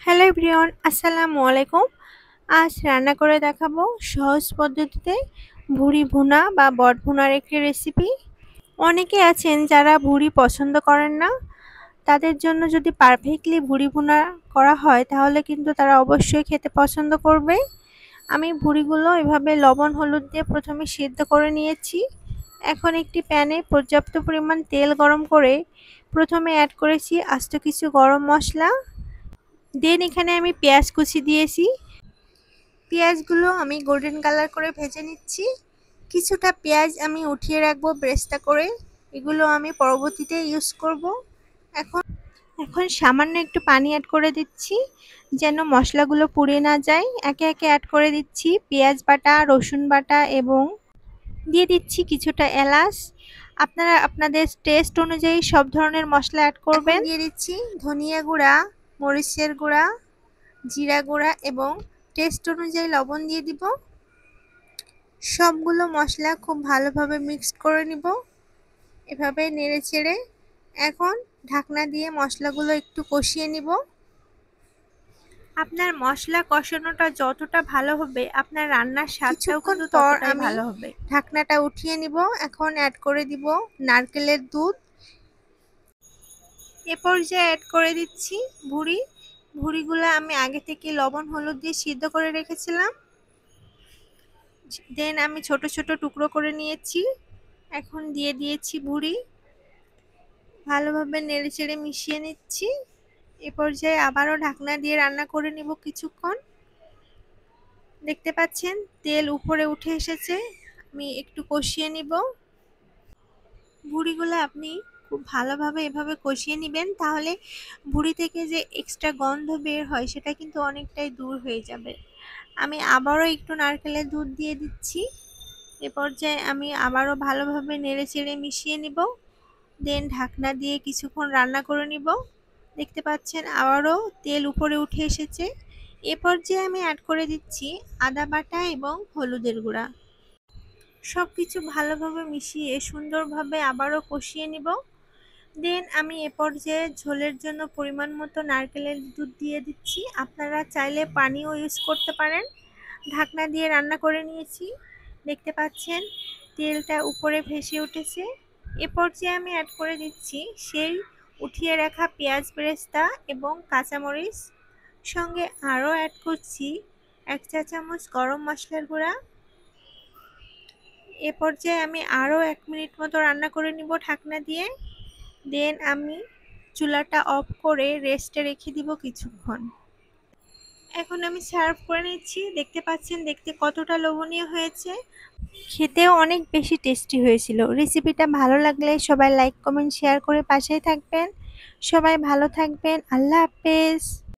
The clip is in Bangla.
হ্যালো এভরিওয়ান, আসসালামু আলাইকুম। আজ রান্না করে দেখাবো সহজ পদ্ধতিতে ভুঁড়ি ভুনা বা বট ভুনার একটি রেসিপি। অনেকে আছেন যারা ভুঁড়ি পছন্দ করেন না, তাদের জন্য যদি পারফেক্টলি ভুঁড়ি ভুনা করা হয় তাহলে কিন্তু তারা অবশ্যই খেতে পছন্দ করবে। আমি ভুঁড়িগুলো এভাবে লবণ হলুদ দিয়ে প্রথমে সিদ্ধ করে নিয়েছি। এখন একটি প্যানে পর্যাপ্ত পরিমাণ তেল গরম করে প্রথমে অ্যাড করেছি আস্ত কিছু গরম মশলা। দেন এখানে আমি পেঁয়াজ কুচি দিয়েছি। পেঁয়াজগুলো আমি গোল্ডেন কালার করে ভেজে নিচ্ছি। কিছুটা পেঁয়াজ আমি উঠিয়ে রাখবো বেরেস্তা করে, এগুলো আমি পরবর্তীতে ইউজ করব। এখন এখন সামান্য একটু পানি অ্যাড করে দিচ্ছি যেন মশলাগুলো পুড়ে না যায়। একে একে অ্যাড করে দিচ্ছি পেঁয়াজ বাটা, রসুন বাটা এবং দিয়ে দিচ্ছি কিছুটা এলাচ। আপনারা আপনাদের টেস্ট অনুযায়ী সব ধরনের মশলা অ্যাড করবেন। দিয়ে দিচ্ছি ধনিয়া গুঁড়া, মরিচের গুঁড়া, জিরা গুঁড়া এবং টেস্ট অনুযায়ী লবণ দিয়ে দিব। সবগুলো মশলা খুব ভালোভাবে মিক্সড করে নিব, এভাবে নেড়ে চেড়ে। এখন ঢাকনা দিয়ে মশলাগুলো একটু কষিয়ে নিব। আপনার মশলা কষানোটা যতটা ভালো হবে আপনার রান্নার স্বাদটাও কিন্তু ততটাই ভালো হবে। ঢাকনাটা উঠিয়ে নিব। এখন অ্যাড করে দিব নারকেলের দুধ। এ পর্যায়ে অ্যাড করে দিচ্ছি ভুঁড়িগুলো আমি আগে থেকে লবণ হলুদ দিয়ে সিদ্ধ করে রেখেছিলাম। দেন আমি ছোট ছোট টুকরো করে নিয়েছি। এখন দিয়ে দিয়েছি ভুঁড়ি, ভালোভাবে নেড়েচেড়ে মিশিয়ে নিচ্ছি। এ পর্যায়ে আবারও ঢাকনা দিয়ে রান্না করে নিব কিছুক্ষণ। দেখতে পাচ্ছেন তেল উপরে উঠে এসেছে, আমি একটু কষিয়ে নিব। ভুঁড়িগুলো আপনি খুব ভালোভাবে এভাবে কষিয়ে নেবেন, তাহলে ভুঁড়ি থেকে যে এক্সট্রা গন্ধ বের হয় সেটা কিন্তু অনেকটাই দূর হয়ে যাবে। আমি আবারও একটু নারকেলের দুধ দিয়ে দিচ্ছি। এ পর্যায়ে আমি আবারও ভালোভাবে নেড়েচেড়ে মিশিয়ে নিব। দেন ঢাকনা দিয়ে কিছুক্ষণ রান্না করে নিব। দেখতে পাচ্ছেন আবারও তেল উপরে উঠে এসেছে। এ পর্যায়ে আমি অ্যাড করে দিচ্ছি আদা বাটা এবং হলুদের গুঁড়া। সব কিছু ভালোভাবে মিশিয়ে সুন্দরভাবে আবারও কষিয়ে নিব। দেন আমি এ পর্যায়ে ঝোলের জন্য পরিমাণ মতো নারকেলের দুধ দিয়ে দিচ্ছি। আপনারা চাইলে পানিও ইউজ করতে পারেন। ঢাকনা দিয়ে রান্না করে নিয়েছি। দেখতে পাচ্ছেন তেলটা উপরে ভেসে উঠেছে। এ পর্যায়ে আমি অ্যাড করে দিচ্ছি সেই উঠিয়ে রাখা পেঁয়াজ বেরেস্তা এবং কাঁচামরিচ। সঙ্গে আরও অ্যাড করছি 1 চা চামচ গরম মশলার গুঁড়া। এ পর্যায়ে আমি আরও 1 মিনিট মতো রান্না করে নিব ঢাকনা দিয়ে। দেন আমি চুলাটা অফ করে রেস্টে রেখে দিব কিছুক্ষণ। এখন আমি সার্ভ করে নিচ্ছি। দেখতে পাচ্ছেন দেখতে কতটা লোভনীয় হয়েছে, খেতেও অনেক বেশি টেস্টি হয়েছিল। রেসিপিটা ভালো লাগলে সবাই লাইক কমেন্ট শেয়ার করে পাশেই থাকবেন। সবাই ভালো থাকবেন। আল্লাহ হাফেজ।